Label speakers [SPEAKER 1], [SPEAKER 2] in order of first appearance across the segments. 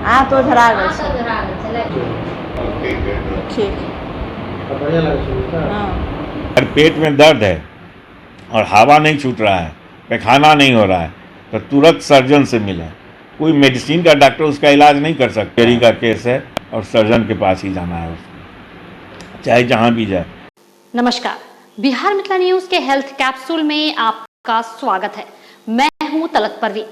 [SPEAKER 1] हाँ तो धरा गए ठीक। हाँ
[SPEAKER 2] अगर पेट में दर्द है और हवा नहीं छूट रहा है, पैखाना नहीं हो रहा है, तो तुरंत सर्जन से मिलें। कोई मेडिसिन का डॉक्टर उसका इलाज नहीं कर सकता। पेरी का केस है और सर्जन के पास ही जाना है उसको, चाहे जहाँ भी जाए।
[SPEAKER 3] नमस्कार, बिहार मिथिला न्यूज के हेल्थ कैप्सूल में आपका स्वागत है। मैं हूं तलत परवीन।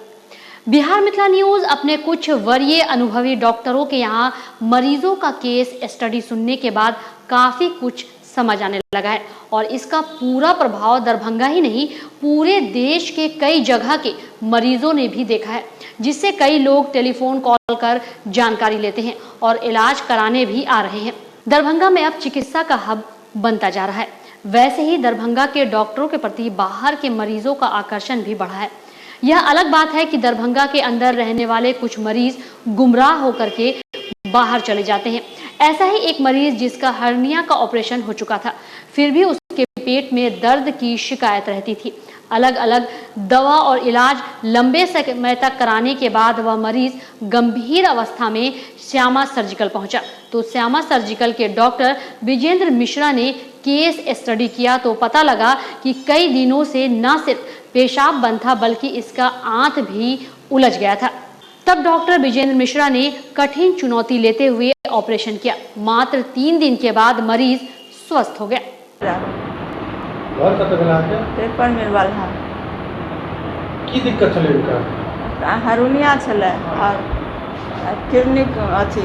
[SPEAKER 3] बिहार मिथिला न्यूज अपने कुछ वरीय अनुभवी डॉक्टरों के यहाँ मरीजों का केस स्टडी सुनने के बाद काफी कुछ समझ आने लगा है और इसका पूरा प्रभाव दरभंगा ही नहीं पूरे देश के कई जगह के मरीजों ने भी देखा है, जिससे कई लोग टेलीफोन कॉल कर जानकारी लेते हैं और इलाज कराने भी आ रहे हैं। दरभंगा में अब चिकित्सा का हब बनता जा रहा है। वैसे ही दरभंगा के डॉक्टरों के प्रति बाहर के मरीजों का आकर्षण भी बढ़ा है। यह अलग बात है कि दरभंगा के अंदर रहने वाले कुछ मरीज गुमराह होकर के बाहर चले जाते हैं। ऐसा ही एक मरीज जिसका हर्निया का ऑपरेशन हो चुका था, फिर भी उसके पेट में दर्द की शिकायत रहती थी। अलग अलग दवा और इलाज लंबे समय तक कराने के बाद वह मरीज गंभीर अवस्था में श्यामा सर्जिकल पहुंचा। तो श्यामा सर्जिकल के डॉक्टर विजेंद्र मिश्रा ने केस स्टडी किया तो पता लगा कि कई दिनों से न सिर्फ पेशाब बंद था बल्कि इसका आंत भी उलझ गया था। तब डॉक्टर विजेंद्र मिश्रा ने कठिन चुनौती लेते हुए ऑपरेशन किया। मात्र 3 दिन के बाद मरीज स्वस्थ हो गया।
[SPEAKER 4] और कत भेला के
[SPEAKER 1] पेपर मिलवाल है
[SPEAKER 4] की दिक्कत चले उनका
[SPEAKER 1] हरुनिया छले और किडनी अथी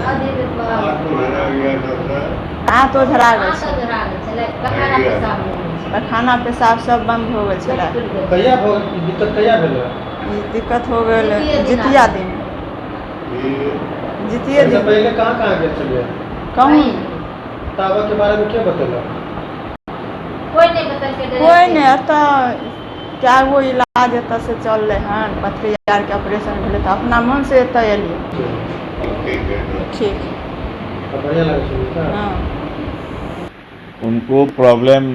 [SPEAKER 1] हाँ तो धरा गए पैखाना पेशाब सब बंद हो गए छले।
[SPEAKER 4] कहिया दिक्कत कहिया भेल?
[SPEAKER 1] ई दिक्कत हो गए जितिया दिन। जितिया दिन
[SPEAKER 4] पहले कहाँ गए चलिए
[SPEAKER 1] कहूँ
[SPEAKER 4] तावा के बारे में क्या बतेला?
[SPEAKER 1] कोई नहीं अतः क्या वो इलाज एत से चल रहे हैं पथरी यार के ऑपरेशन भेले तो अपना मन से एत एलिए ठीक।
[SPEAKER 4] बढ़िया लगे
[SPEAKER 1] हाँ
[SPEAKER 2] उनको प्रॉब्लम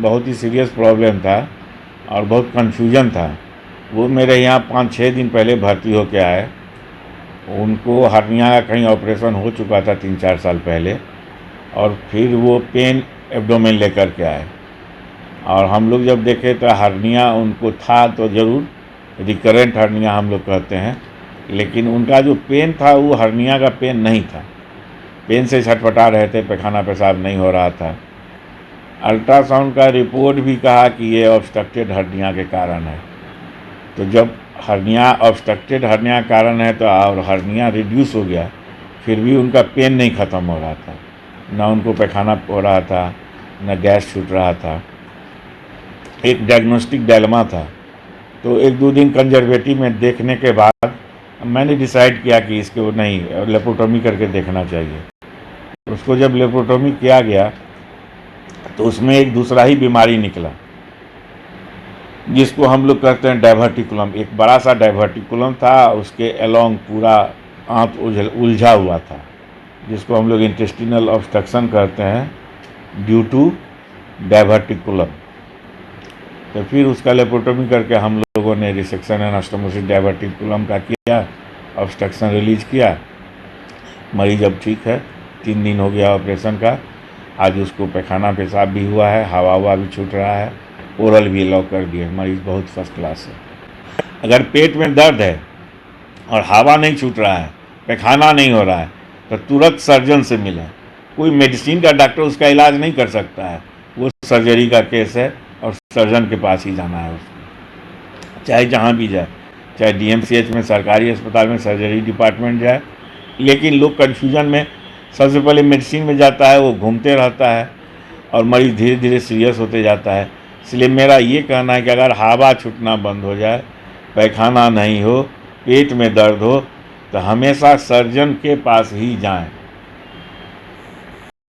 [SPEAKER 2] बहुत ही सीरियस प्रॉब्लम था और बहुत कन्फ्यूजन था। वो मेरे यहाँ 5-6 दिन पहले भर्ती होके आए। उनको हर्निया का कहीं ऑपरेशन हो चुका था 3-4 साल पहले और फिर वो पेन एब्डोमेन लेकर के आए और हम लोग जब देखे तो हर्निया उनको था तो ज़रूर, रिकरेंट हर्निया हम लोग कहते हैं, लेकिन उनका जो पेन था वो हर्निया का पेन नहीं था। पेन से छटपटा रहे थे, पैखाना पेशाब नहीं हो रहा था। अल्ट्रासाउंड का रिपोर्ट भी कहा कि ये ऑब्स्ट्रक्टेड हर्निया के कारण है। तो जब हर्निया ऑब्स्ट्रक्टेड हर्निया के कारण है तो और हर्निया रिड्यूस हो गया, फिर भी उनका पेन नहीं ख़त्म हो रहा था, ना उनको पैखाना हो रहा था, ना गैस छूट रहा था। एक डायग्नोस्टिक डायलेमा था। तो 1-2 दिन कंजर्वेटिव में देखने के बाद मैंने डिसाइड किया कि इसको नहीं लेप्रोटोमी करके देखना चाहिए। उसको जब लेप्रोटोमी किया गया तो उसमें एक दूसरा ही बीमारी निकला जिसको हम लोग कहते हैं डायवर्टिकुलम। एक बड़ा सा डायवर्टिकुलम था, उसके अलोंग पूरा आंत उलझा हुआ था, जिसको हम लोग इंटेस्टिनल ऑब्स्ट्रक्शन कहते हैं ड्यू टू डायवर्टिकुलम। तो फिर उसका लेप्रोटोमी करके हम लोगों ने रिसेक्शन एनास्टोमोसिस डायवर्टिकुलम का किया, ऑब्स्ट्रक्शन रिलीज किया। मरीज अब ठीक है, 3 दिन हो गया ऑपरेशन का। आज उसको पैखाना पेशाब भी हुआ है, हवा भी छूट रहा है, ओरल भी अलाउ कर दिए। मरीज बहुत फर्स्ट क्लास है। अगर पेट में दर्द है और हवा नहीं छूट रहा है, पैखाना नहीं हो रहा है, तो तुरंत सर्जन से मिलें। कोई मेडिसिन का डॉक्टर उसका इलाज नहीं कर सकता है। वो सर्जरी का केस है और सर्जन के पास ही जाना है उसको, चाहे जहाँ भी जाए, चाहे DMCH में सरकारी अस्पताल में सर्जरी डिपार्टमेंट जाए। लेकिन लोग कन्फ्यूजन में सबसे पहले मेडिसिन में जाता है, वो घूमते रहता है और मरीज धीरे धीरे सीरियस होते जाता है। इसलिए मेरा ये कहना है कि अगर हवा छूटना बंद हो जाए, पैखाना नहीं हो, पेट में दर्द हो, तो हमेशा सर्जन के पास ही जाएं।